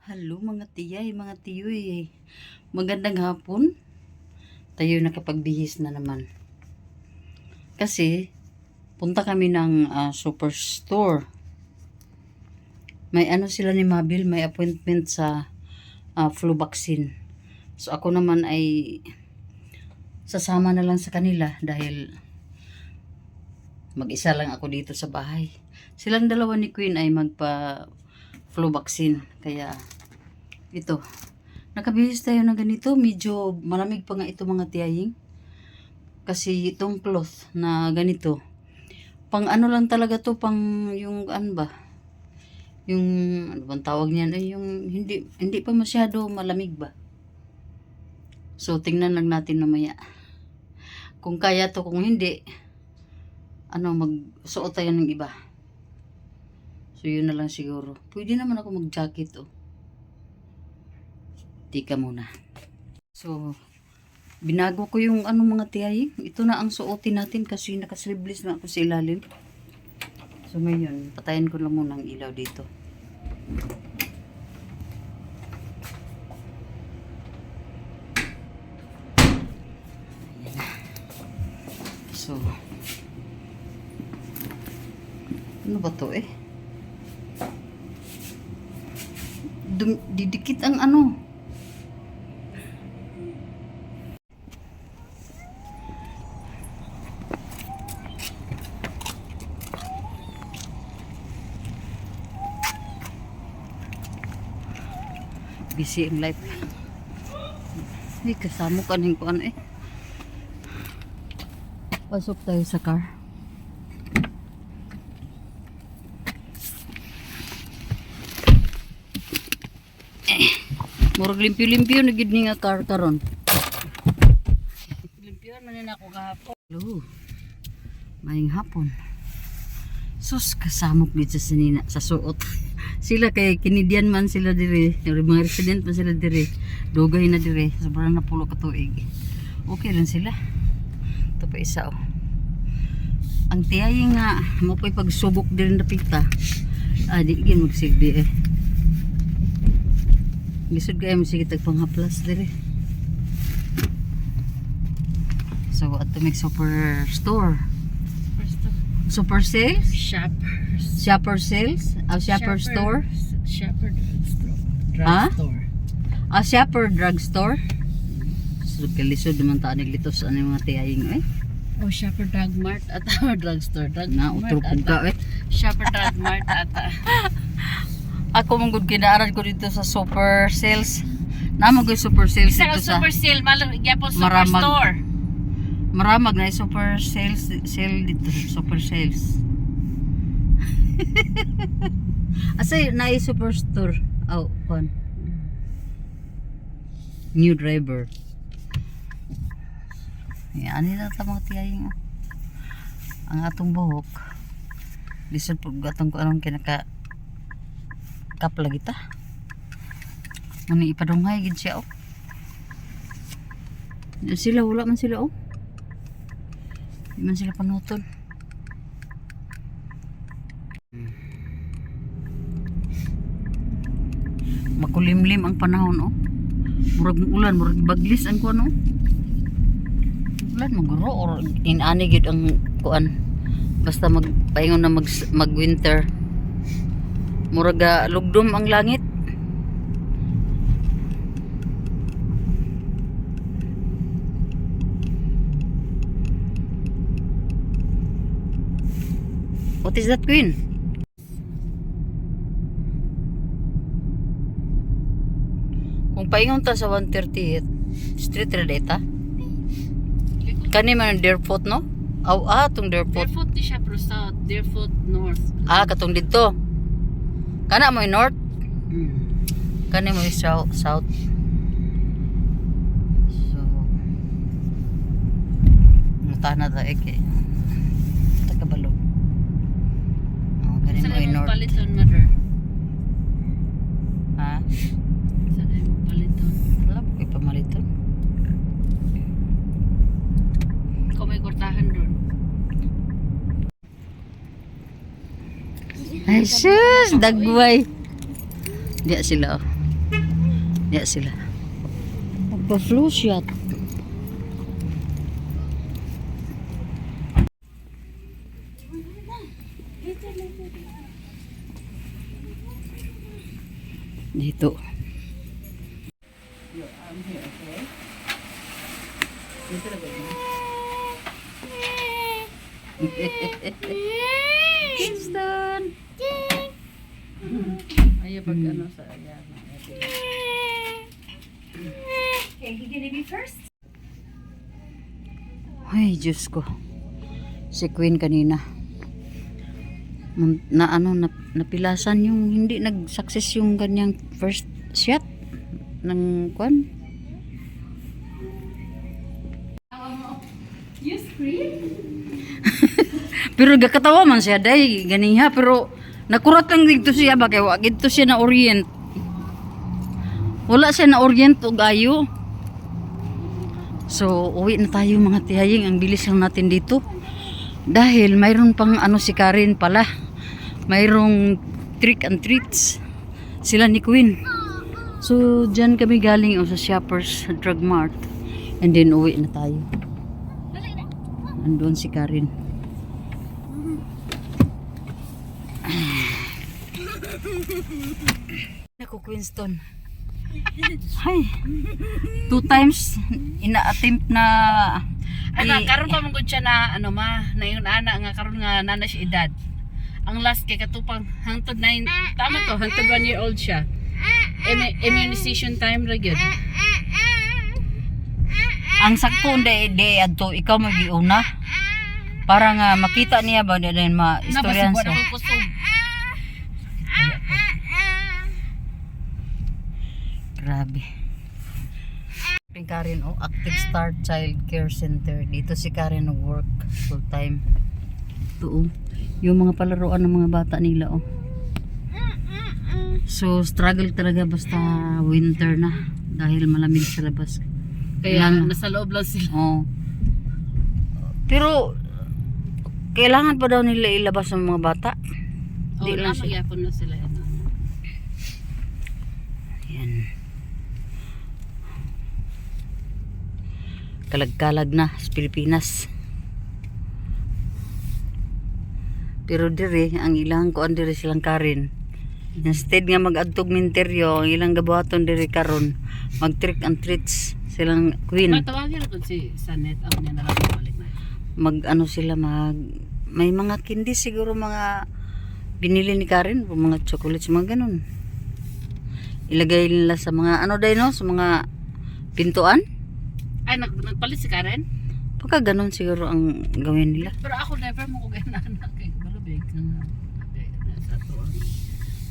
Hello mga tiyay, mga tiyoy. Magandang hapon. Tayo nakapagbihis na naman. Kasi, punta kami ng superstore. May ano sila ni Mabil, may appointment sa flu vaccine. So ako naman ay sasama na lang sa kanila dahil mag-isa lang ako dito sa bahay. Silang dalawa ni Queen ay magpa flu vaccine. Kaya ito, nakabihis tayo ng ganito. Medyo malamig pa nga ito mga tiyaying. Kasi itong cloth na ganito, pang ano lang talaga to, pang yung ano ba? Yung ano bang tawag niyan? Ay yung hindi pa masyado malamig ba? So tingnan lang natin mamaya. Kung kaya to, kung hindi, ano, magsuot tayo ng iba. So yun na lang siguro. Pwede naman ako mag-jacket oh. Tika muna. So, binago ko yung ano mga tiyay. Ito na ang suotin natin kasi nakasleeveless na ako sa ilalim. So ngayon, patayin ko lang muna ang ilaw dito. Ayan na. So, ano ba to eh? Didikit ang ano. Busy in life. Ay, kasama ka ng kuan eh. Pasok tayo sa car. Murag limpyo-limpyo na gid ni nga car karon. Limpyo man na ako kahapon. Hello. Maayong hapon. Sus, kasamok gid sa sinina sa suot. Sila kay Canadian man sila dire, mga resident man sila dire. Dugay na dire, sobrang na pulo ka tuig. Okay lang sila. Ito pa isa oh. Ang tiyay nga mo pay pagsubok dire na pita. Di gid magsilbi eh. Lisod kaya mo sige tagpanghaplas dire. So ato may superstore. Super sales? Shopper sales? Shopper store? Shopper drugstore. Shopper drugstore? So, kalisod naman taan naglitos ano yung mga tiyaying eh. Shopper Drug Mart at drugstore. Na, utro kong ka eh. Shopper Drug Mart at Ako mong good kinaaran ko dito sa super sales. Naman ko yung super sales isa dito sa super sale, gyapon Maramag. superstore. Maramag na yung super sales sale dito. Super sales. Asay na yung superstore. Oh, fun. New driver. Yan, ano na ito mga tiyaying. Ang atong buhok. Lisod po gatong ko anong kinaka kapla kita. Mani ipadunghay gid siya oh. Sila wala man sila oh. Di man sila panuton. Makulimlim ang panahon oh. Murag ulan, murag baglis ang kuan oh. Ulan maguro or inani gid ang kuan. Basta magpaingon na mag winter. Murag lugdom ang langit. What is that, Queen? Kung paingon ta sa 138 Street Redeta. Kani man ang Deerfoot, no? Tong Deerfoot. Deerfoot di siya pro south, Deerfoot north. Katong dito. Kana mo yung north? Kani mo yung south. So, mutana ta eke. Takabalo. Kani mo yung north. Paliton, mother. Ha? Sana yung paliton. Wala po kayo pamaliton. Kung may kurtahan doon. Ay sus, dagway. Diya sila oh. Ya sila. Magpa-flu shot. Dito. Kingston. Ayaw pag ano sa ayan. Okay, you gonna be first? Ay, Diyos ko. Si Queen kanina. Napilasan yung hindi nag-success yung ganyang first shot ng kwan. You scream? Pero gakatawa man siya day ganiha pero nakurat lang dito siya ba kay wa gito siya na orient. Wala siya na orient og ayo. So, uwi na tayo mga tiyaying. Ang bilis lang natin dito. Dahil mayroon pang ano si Karen pala. Mayroong trick and treats. Sila ni Queen. So, dyan kami galing sa Shoppers Drug Mart. And then, uwi na tayo. Andun si Karen. Naku, Queenston. Hay. 2 times ina-attempt na Ano, karon pa mong siya na ano na yung ana nga karon nga nana siya edad. Ang last kay katupang hangtod 9 tama to, hangtod 1 year old siya. Immunization time ra gyud. ang sakto de adto ikaw magiuna para nga makita niya ba din ma-istoryan Nabasig siya. ko kusog. Grabe. Karen Active Start Child Care Center. Dito si Karen work full time. Ito yung mga palaruan ng mga bata nila So struggle talaga basta winter na dahil malamig sa labas. Kaya nasa loob lang sila. Pero kailangan pa daw nila ilabas ng mga bata. Di lang sila. magyapon na sila. Yan. Kalag-kalag na sa Pilipinas. Pero dire ang ilang kuan dire silang Karen. Instead nga mag-adtog minteryo, ang ilang gabuhaton dire karon mag-trick and treats silang Queen. Matawagin ko si Sanet ako niya na lang balik na. Mag-ano sila may mga candy siguro mga binili ni Karen, mga chocolates mga ganun. Ilagay nila sa mga ano day no, sa mga pintuan. Ay nagpalit si Karen? Pagka ganun siguro ang gawin nila. Pero ako never mo ko gana na kay balubig na sa to.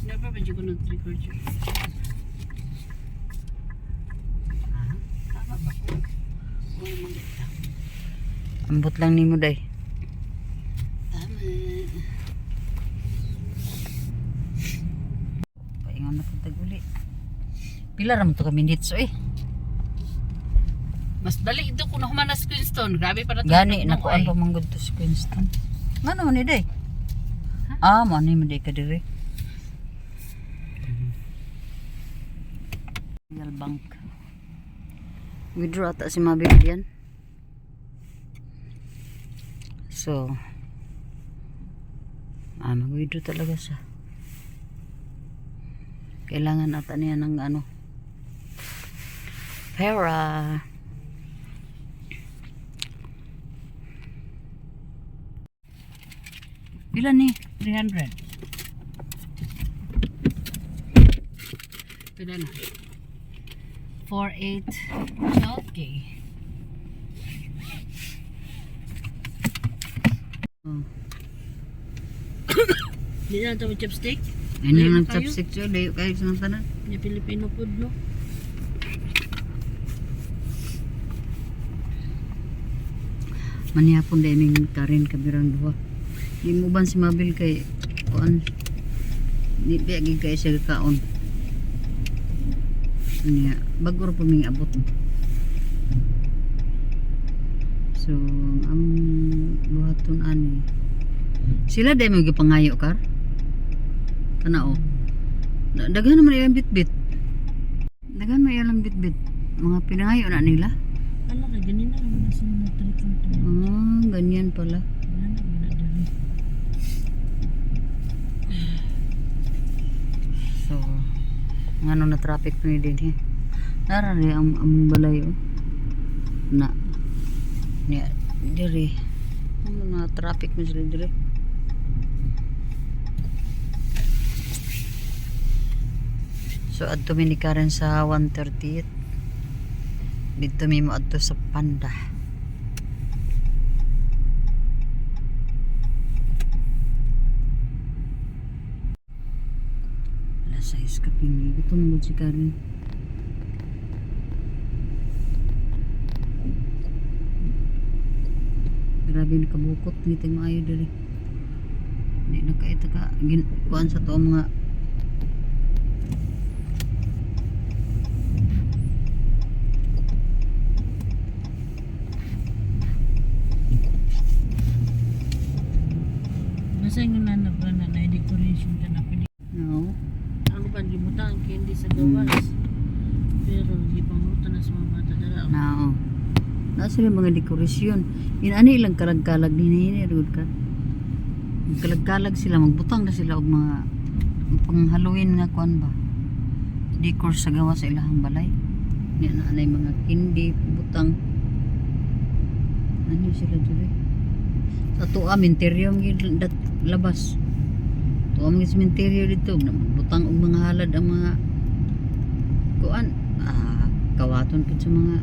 Never ba ko nang trick or treat. Tama ba ko? Ambot lang nimo day. Tama. Paingon na pud uli. Pila ra man to ka minutes Mas dali ito kung nahumanas Queenstone. Grabe para ito. Gani nakuan pa manggod to si Queenston. Ngano man ni day? Mo ni man day ka dire. Real bank. Withdraw ata si Mabel diyan. So mag-withdraw talaga siya. Kailangan ata niya ng ano pera. Pila ni? 300. Pila na? 4.8 okay. Di na ito may chopstick? Ano Layo yung kayo? chopstick siya? Layo kayo sa mga tanan? Yung Filipino food, no? Manihapon dahil may Karen kabirang duha. Di mo ban si Mabel kay kuan di biagi kay siya kaon. Niya bagor pa ming abot. So ang buhaton ani. Sila dahil may gipangayo kar. Kana o. Daghan naman yung bitbit. Dagan may alang bitbit. Mga pinangayo na nila. Ano ka, ganyan na naman na sila na-tricking to. Ah, ganyan pala. Wala na, wala dali. So, ngano na traffic ni din he. Narari ang among balay oh. Na. Niya diri. Ano na traffic mo sila diri. So adto mi ni Karen sa 138. Dito mi mo adto sa Panda. Alas 6 kaping ito mo si Karen. Grabe nakabukot ni tayong maayo diri. Hindi na kayo taka kuan sa to ang mga Nasa yung nanap ba na na-decoration ka na pwede. no. Ang ba, gibutan ang candy sa gawas. Pero, gipangutan na sa mga bata dala. Nao. Na sila mga dekorasyon. Inani ilang kalag-kalag din rud ka. Kalag-kalag sila magbutang na sila og mga pang Halloween nga kuan ba. Decor sa gawa sa ilahang balay. Ni anay mga kindi butang. Ano sila dili? Sa tuwa minteryo ang labas. Tuwa ang sementeryo dito butang og mga halad ang mga kuan kawaton pud sa mga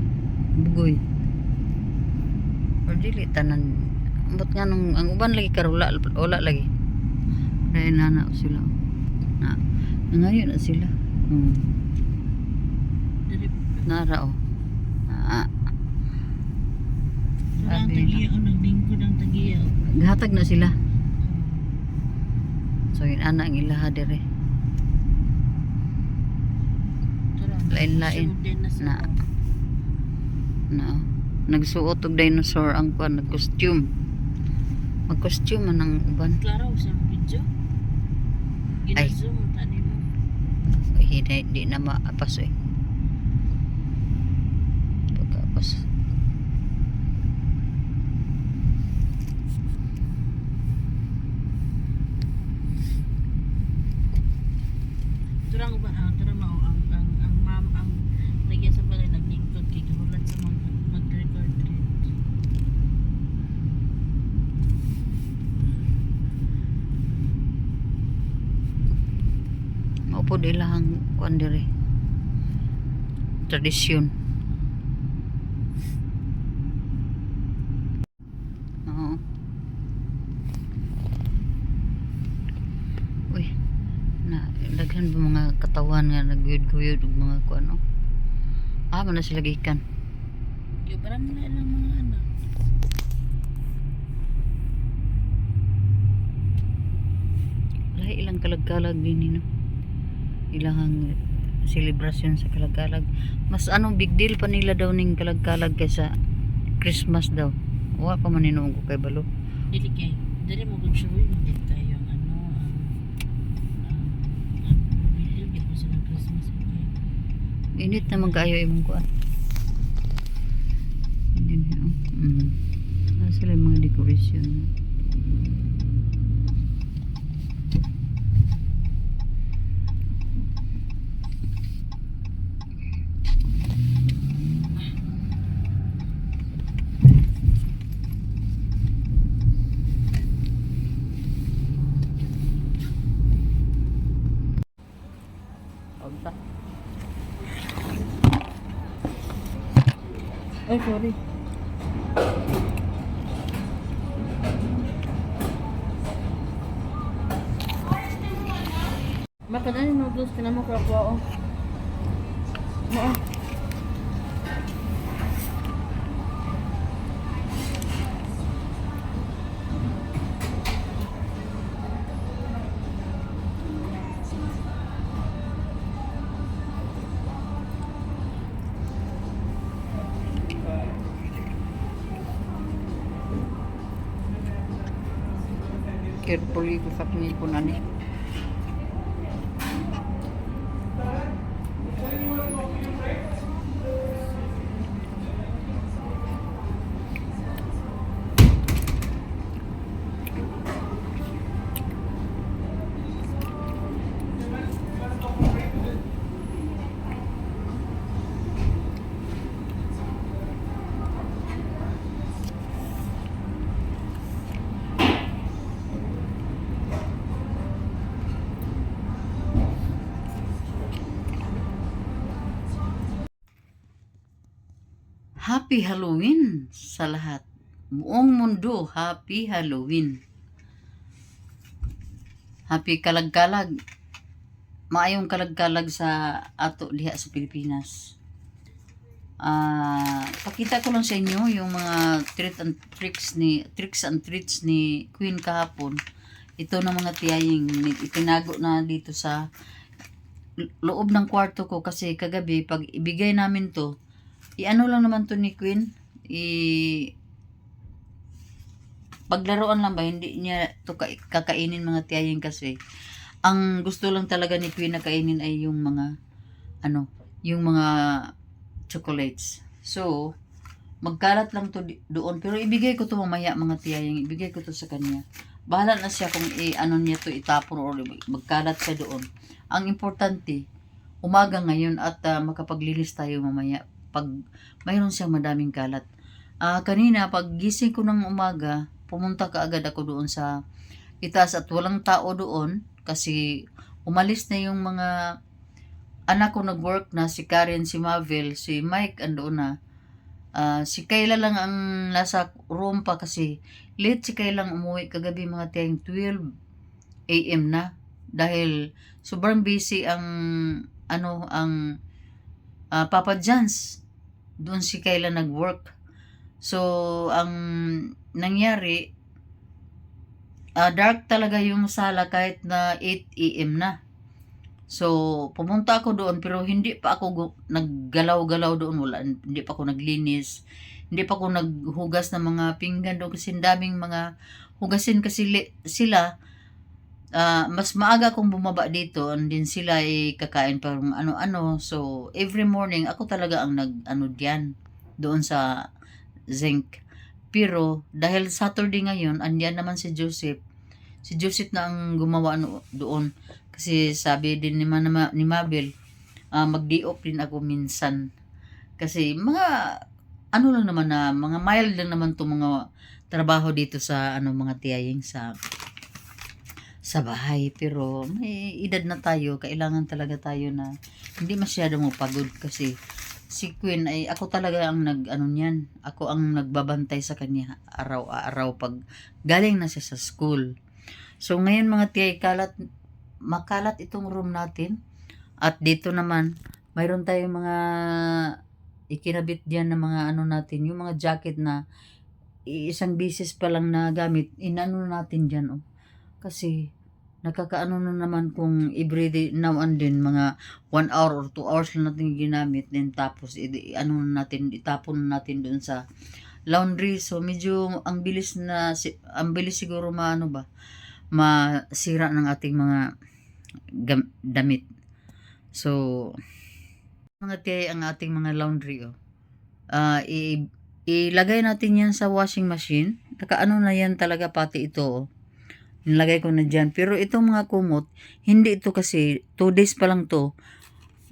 bugoy. Or dili tanan ambot nga nung ang uban lagi karula wala lagi. Kaya nana sila. Na ngayon na sila. Dari, Nara oh. ang tagiya o, naglingkod ang tagiya o. Gahatag na sila. So yun ana ang ilaha dire. Lain-lain. Na. Na. Nagsuot og dinosaur ang kuan nag-costume. Mag-costume man ang uban. Klaro sa video. Ay. Gina-zoom ang tani mo. Hindi di na maapas eh. Pagkapas. Turang ba turang mao ang ma'am ang nagya sa balay naglingkod kay kahulan sa mga mag-record rin. Maupod ilahang kuan dire. Tradisyon. Oo. Uy. Na daghan ba mga katawan nga nagguyod-guyod og mga kuan oh. Man na sila gikan. Yung parang na ilang mga anak. Lahi ilang kalag-kalag din no. Ilahang selebrasyon sa kalag-kalag. Mas big deal pa nila daw ning kalag-kalag kaysa Christmas daw. Wa pa man hinuon ko kay balo. Dili kay dili mo gud siya mo din kayo bihil gid mo sa Christmas kay. Init naman kaayo imong kuan. Hindi niya. Sila yung mga decoration. Ay, sorry. Makan ani noodles kinamo ko ako. Mo. Carefully ko sa pinipunan eh. Happy Halloween sa lahat. Buong mundo, Happy Halloween. Happy kalag-kalag. Maayong kalag-kalag sa ato diha sa Pilipinas. Pakita ko lang sa inyo yung mga tricks and treats ni Queen kahapon. Ito na mga tiyaying itinago na dito sa loob ng kwarto ko kasi kagabi pag ibigay namin to, iano lang naman to ni Queen, paglaruan lang ba, hindi niya to kakainin mga tiyaying kasi ang gusto lang talaga ni Queen na kainin ay yung mga yung mga chocolates. So, magkalat lang to doon. Pero ibigay ko to mamaya mga tiyaying. Ibigay ko to sa kanya. Bahala na siya kung niya to itapon o magkalat siya doon. Ang importante, umaga ngayon at makapaglinis tayo mamaya pag mayroon siyang madaming kalat. Kanina, pag gising ko ng umaga, pumunta kaagad ako doon sa itaas at walang tao doon kasi umalis na yung mga anak ko nag-work na, si Karen, si Mavel, si Mike andoon na. Si Kayla lang ang nasa room pa kasi late si Kayla umuwi kagabi mga tiyang 12 AM na dahil sobrang busy ang Papa John's. Doon si Kayla nag-work. So, ang nangyari, dark talaga yung sala kahit na 8 AM na. So, pumunta ako doon pero hindi pa ako naggalaw-galaw doon. Hindi pa ako naglinis. Hindi pa ako naghugas ng mga pinggan doon kasi daming mga hugasin kasi sila. Mas maaga akong bumaba dito and din sila ay kakain parang ano-ano. So, every morning ako talaga ang diyan doon sa zinc. Pero dahil Saturday ngayon, andyan naman si Joseph. Si Joseph na ang gumawa doon. Kasi sabi din ni Mabel, mag-day-off din ako minsan. Kasi mga lang naman na, mga mild lang naman to mga trabaho dito sa mga tiyaying sa bahay. Pero may edad na tayo, kailangan talaga tayo na hindi masyado mapagod kasi si Queen ay ako talaga ang niyan. Ako ang nagbabantay sa kanya araw-araw pag galing na siya sa school. So ngayon mga tiyay, makalat itong room natin. At dito naman, mayroon tayong mga ikinabit diyan na mga natin, yung mga jacket na isang bisis pa lang na gamit, natin diyan. Kasi nakakaano na naman kung everyday now and then mga 1 hour or 2 hours lang natin ginamit then tapos itapon natin doon sa laundry. So medyo ang bilis siguro masira ng ating mga damit. So mga tiyay, ang ating mga laundry ilagay natin yan sa washing machine. Nakaano na yan talaga pati ito. Nilagay ko na dyan. Pero itong mga kumot, hindi ito kasi 2 days pa lang to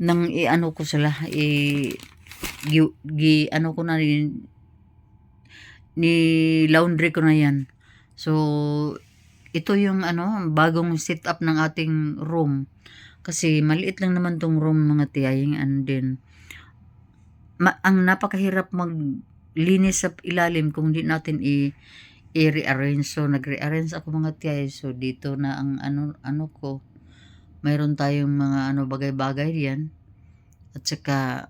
nang ko sila ko na ni laundry ko na yan. So ito yung bagong setup ng ating room. Kasi maliit lang naman tong room mga tiyaying and then ang napakahirap maglinis sa ilalim kung di natin i-rearrange. So nagre-arrange ako mga tiyay. So dito na ang ko. Mayroon tayong mga bagay-bagay diyan. At saka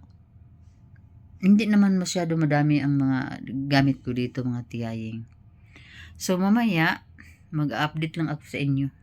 hindi naman masyado madami ang mga gamit ko dito mga tiyaying. So mamaya mag-update lang ako sa inyo.